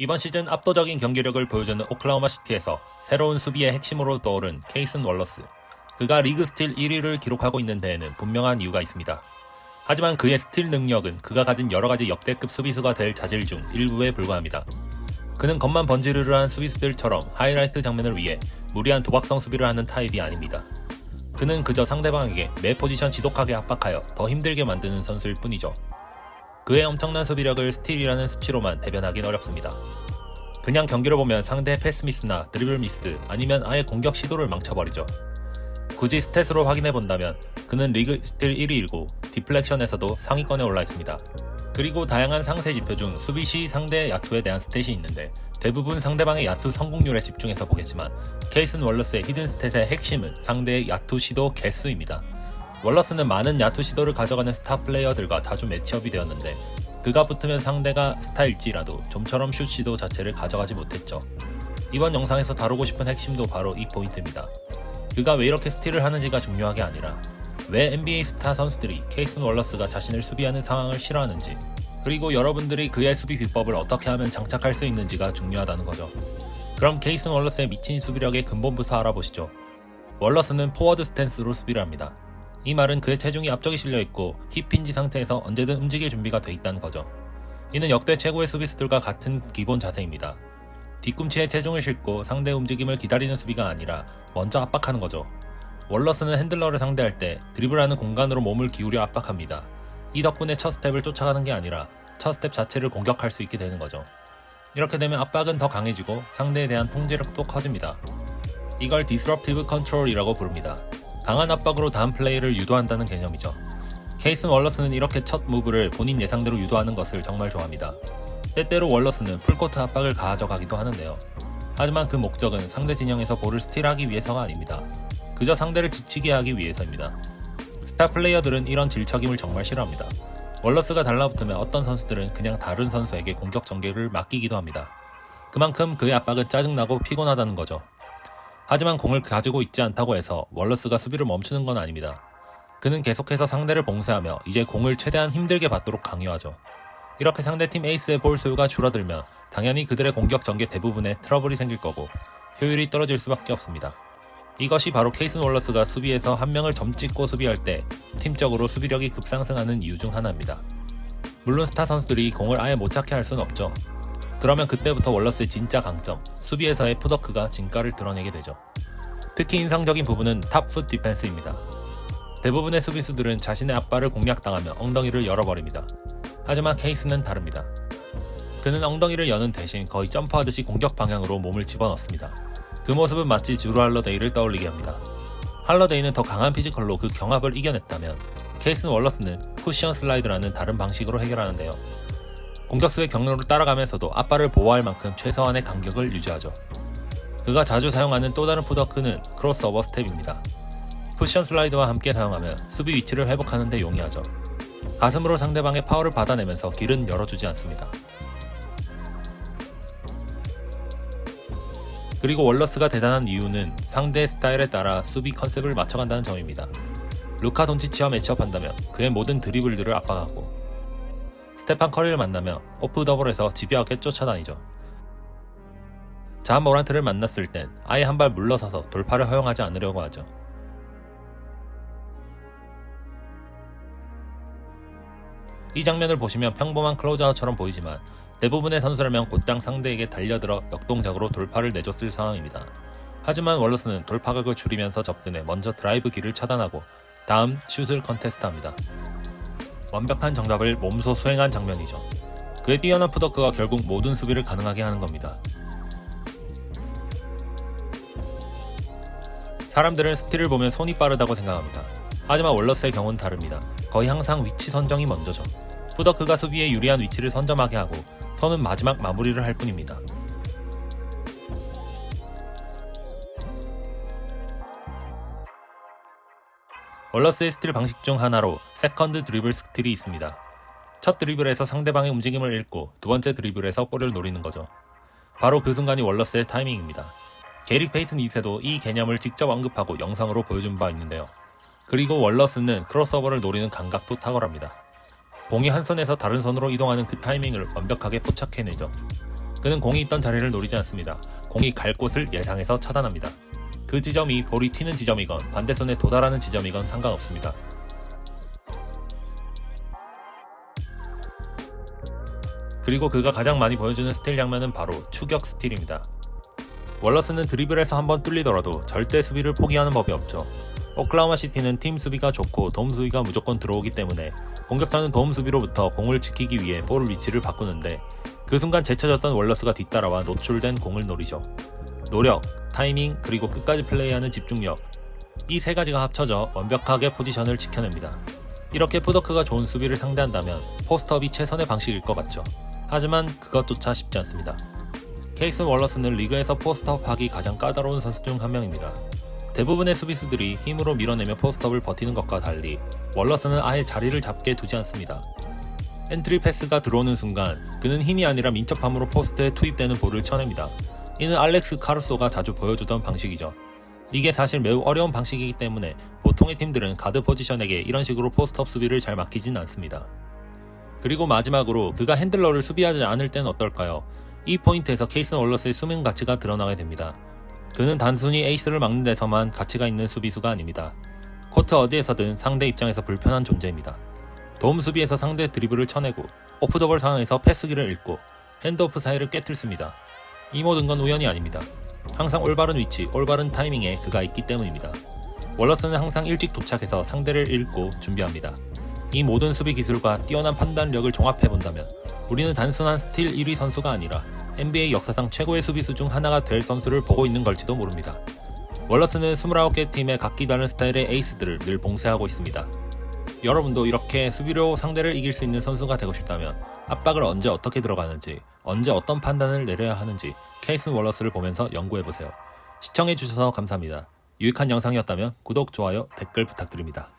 이번 시즌 압도적인 경기력을 보여주는 오클라호마 시티에서 새로운 수비의 핵심으로 떠오른 케이슨 월러스. 그가 리그 스틸 1위를 기록하고 있는 데에는 분명한 이유가 있습니다. 하지만 그의 스틸 능력은 그가 가진 여러가지 역대급 수비수가 될 자질 중 일부에 불과합니다. 그는 겉만 번지르르한 수비수들처럼 하이라이트 장면을 위해 무리한 도박성 수비를 하는 타입이 아닙니다. 그는 그저 상대방에게 매 포지션 지독하게 압박하여 더 힘들게 만드는 선수일 뿐이죠. 그의 엄청난 수비력을 스틸이라는 수치로만 대변하긴 어렵습니다. 그냥 경기를 보면 상대의 패스 미스나 드리블 미스 아니면 아예 공격 시도를 망쳐버리죠. 굳이 스탯으로 확인해본다면 그는 리그 스틸 1위이고 디플렉션에서도 상위권에 올라 있습니다. 그리고 다양한 상세 지표 중 수비 시 상대의 야투에 대한 스탯이 있는데 대부분 상대방의 야투 성공률에 집중해서 보겠지만 케이슨 월러스의 히든 스탯의 핵심은 상대의 야투 시도 개수입니다. 월러스는 많은 야투 시도를 가져가는 스타 플레이어들과 자주 매치업이 되었는데 그가 붙으면 상대가 스타일지라도 좀처럼 슛 시도 자체를 가져가지 못했죠. 이번 영상에서 다루고 싶은 핵심도 바로 이 포인트입니다. 그가 왜 이렇게 스틸을 하는지가 중요한 게 아니라 왜 NBA 스타 선수들이 케이슨 월러스가 자신을 수비하는 상황을 싫어하는지, 그리고 여러분들이 그의 수비 비법을 어떻게 하면 장착할 수 있는지가 중요하다는 거죠. 그럼 케이슨 월러스의 미친 수비력의 근본부터 알아보시죠. 월러스는 포워드 스탠스로 수비를 합니다. 이 말은 그의 체중이 앞쪽에 실려있고 힙 힌지 상태에서 언제든 움직일 준비가 돼 있다는 거죠. 이는 역대 최고의 수비수들과 같은 기본 자세입니다. 뒤꿈치에 체중을 싣고 상대의 움직임을 기다리는 수비가 아니라 먼저 압박하는 거죠. 월러스는 핸들러를 상대할 때 드리블하는 공간으로 몸을 기울여 압박합니다. 이 덕분에 첫 스텝을 쫓아가는 게 아니라 첫 스텝 자체를 공격할 수 있게 되는 거죠. 이렇게 되면 압박은 더 강해지고 상대에 대한 통제력도 커집니다. 이걸 Disruptive Control이라고 부릅니다. 강한 압박으로 다음 플레이를 유도한다는 개념이죠. 케이슨 월러스는 이렇게 첫 무브를 본인 예상대로 유도하는 것을 정말 좋아합니다. 때때로 월러스는 풀코트 압박을 가져가기도 하는데요. 하지만 그 목적은 상대 진영에서 볼을 스틸하기 위해서가 아닙니다. 그저 상대를 지치게 하기 위해서입니다. 스타 플레이어들은 이런 질척임을 정말 싫어합니다. 월러스가 달라붙으면 어떤 선수들은 그냥 다른 선수에게 공격 전개를 맡기기도 합니다. 그만큼 그의 압박은 짜증나고 피곤하다는 거죠. 하지만 공을 가지고 있지 않다고 해서 월러스가 수비를 멈추는 건 아닙니다. 그는 계속해서 상대를 봉쇄하며 이제 공을 최대한 힘들게 받도록 강요하죠. 이렇게 상대팀 에이스의 볼 소유가 줄어들면 당연히 그들의 공격 전개 대부분에 트러블이 생길 거고 효율이 떨어질 수밖에 없습니다. 이것이 바로 케이슨 월러스가 수비에서 한 명을 점찍고 수비할 때 팀적으로 수비력이 급상승하는 이유 중 하나입니다. 물론 스타 선수들이 공을 아예 못 찾게 할 순 없죠. 그러면 그때부터 월러스의 진짜 강점, 수비에서의 풋워크가 진가를 드러내게 되죠. 특히 인상적인 부분은 탑풋 디펜스입니다. 대부분의 수비수들은 자신의 앞발을 공략당하며 엉덩이를 열어버립니다. 하지만 케이스는 다릅니다. 그는 엉덩이를 여는 대신 거의 점프하듯이 공격 방향으로 몸을 집어넣습니다. 그 모습은 마치 주루 할러데이를 떠올리게 합니다. 할러데이는 더 강한 피지컬로 그 경합을 이겨냈다면 케이슨 월러스는 쿠션 슬라이드라는 다른 방식으로 해결하는데요. 공격수의 경로를 따라가면서도 앞발을 보호할 만큼 최소한의 간격을 유지하죠. 그가 자주 사용하는 또 다른 풋워크는 크로스오버 스텝입니다. 쿠션 슬라이드와 함께 사용하면 수비 위치를 회복하는 데 용이하죠. 가슴으로 상대방의 파워를 받아내면서 길은 열어주지 않습니다. 그리고 월러스가 대단한 이유는 상대의 스타일에 따라 수비 컨셉을 맞춰간다는 점입니다. 루카 돈치치와 매치업한다면 그의 모든 드리블들을 압박하고 스테판 커리를 만나며 오프 더블에서 집요하게 쫓아다니죠. 자 모란트를 만났을 땐 아예 한 발 물러서서 돌파를 허용하지 않으려고 하죠. 이 장면을 보시면 평범한 클로즈아웃처럼 보이지만 대부분의 선수라면 곧장 상대에게 달려들어 역동적으로 돌파를 내줬을 상황입니다. 하지만 월러스는 돌파각을 줄이면서 접근해 먼저 드라이브 길을 차단하고 다음 슛을 컨테스트합니다. 완벽한 정답을 몸소 수행한 장면이죠. 그의 뛰어난 풋워크가 결국 모든 수비를 가능하게 하는 겁니다. 사람들은 스틸을 보면 손이 빠르다고 생각합니다. 하지만 월러스의 경우는 다릅니다. 거의 항상 위치 선정이 먼저죠. 풋워크가 수비에 유리한 위치를 선점하게 하고 선은 마지막 마무리를 할 뿐입니다. 월러스의 스틸 방식 중 하나로 세컨드 드리블 스틸이 있습니다. 첫 드리블에서 상대방의 움직임을 읽고 두 번째 드리블에서 볼을 노리는 거죠. 바로 그 순간이 월러스의 타이밍입니다. 게리 페이튼 2세도 이 개념을 직접 언급하고 영상으로 보여준 바 있는데요. 그리고 월러스는 크로스오버를 노리는 감각도 탁월합니다. 공이 한 선에서 다른 선으로 이동하는 그 타이밍을 완벽하게 포착해내죠. 그는 공이 있던 자리를 노리지 않습니다. 공이 갈 곳을 예상해서 차단합니다. 그 지점이 볼이 튀는 지점이건 반대손에 도달하는 지점이건 상관없습니다. 그리고 그가 가장 많이 보여주는 스틸 장면은 바로 추격 스틸입니다. 월러스는 드리블에서 한번 뚫리더라도 절대 수비를 포기하는 법이 없죠. 오클라호마 시티는 팀 수비가 좋고 돔 수비가 무조건 들어오기 때문에 공격자는 돔 수비로부터 공을 지키기 위해 볼 위치를 바꾸는데 그 순간 제쳐졌던 월러스가 뒤따라와 노출된 공을 노리죠. 노력, 타이밍, 그리고 끝까지 플레이하는 집중력, 이 세 가지가 합쳐져 완벽하게 포지션을 지켜냅니다. 이렇게 푸더크가 좋은 수비를 상대한다면 포스트업이 최선의 방식일 것 같죠. 하지만 그것조차 쉽지 않습니다. 케이슨 월러스는 리그에서 포스트업하기 가장 까다로운 선수 중 한 명입니다. 대부분의 수비수들이 힘으로 밀어내며 포스트업을 버티는 것과 달리 월러스는 아예 자리를 잡게 두지 않습니다. 엔트리 패스가 들어오는 순간 그는 힘이 아니라 민첩함으로 포스트에 투입되는 볼을 쳐냅니다. 이는 알렉스 카루소가 자주 보여주던 방식이죠. 이게 사실 매우 어려운 방식이기 때문에 보통의 팀들은 가드 포지션에게 이런 식으로 포스트업 수비를 잘 맡기진 않습니다. 그리고 마지막으로 그가 핸들러를 수비하지 않을 땐 어떨까요? 이 포인트에서 케이슨 월러스의 수명 가치가 드러나게 됩니다. 그는 단순히 에이스를 막는 데서만 가치가 있는 수비수가 아닙니다. 코트 어디에서든 상대 입장에서 불편한 존재입니다. 도움 수비에서 상대 드리블을 쳐내고 오프더볼 상황에서 패스기를 읽고 핸드오프 사이를 깨트습니다. 이 모든 건 우연이 아닙니다. 항상 올바른 위치, 올바른 타이밍에 그가 있기 때문입니다. 월러스는 항상 일찍 도착해서 상대를 읽고 준비합니다. 이 모든 수비 기술과 뛰어난 판단력을 종합해본다면 우리는 단순한 스틸 1위 선수가 아니라 NBA 역사상 최고의 수비수 중 하나가 될 선수를 보고 있는 걸지도 모릅니다. 월러스는 29개 팀의 각기 다른 스타일의 에이스들을 늘 봉쇄하고 있습니다. 여러분도 이렇게 수비로 상대를 이길 수 있는 선수가 되고 싶다면 압박을 언제 어떻게 들어가는지, 언제 어떤 판단을 내려야 하는지 케이슨 월러스를 보면서 연구해보세요. 시청해주셔서 감사합니다. 유익한 영상이었다면 구독, 좋아요, 댓글 부탁드립니다.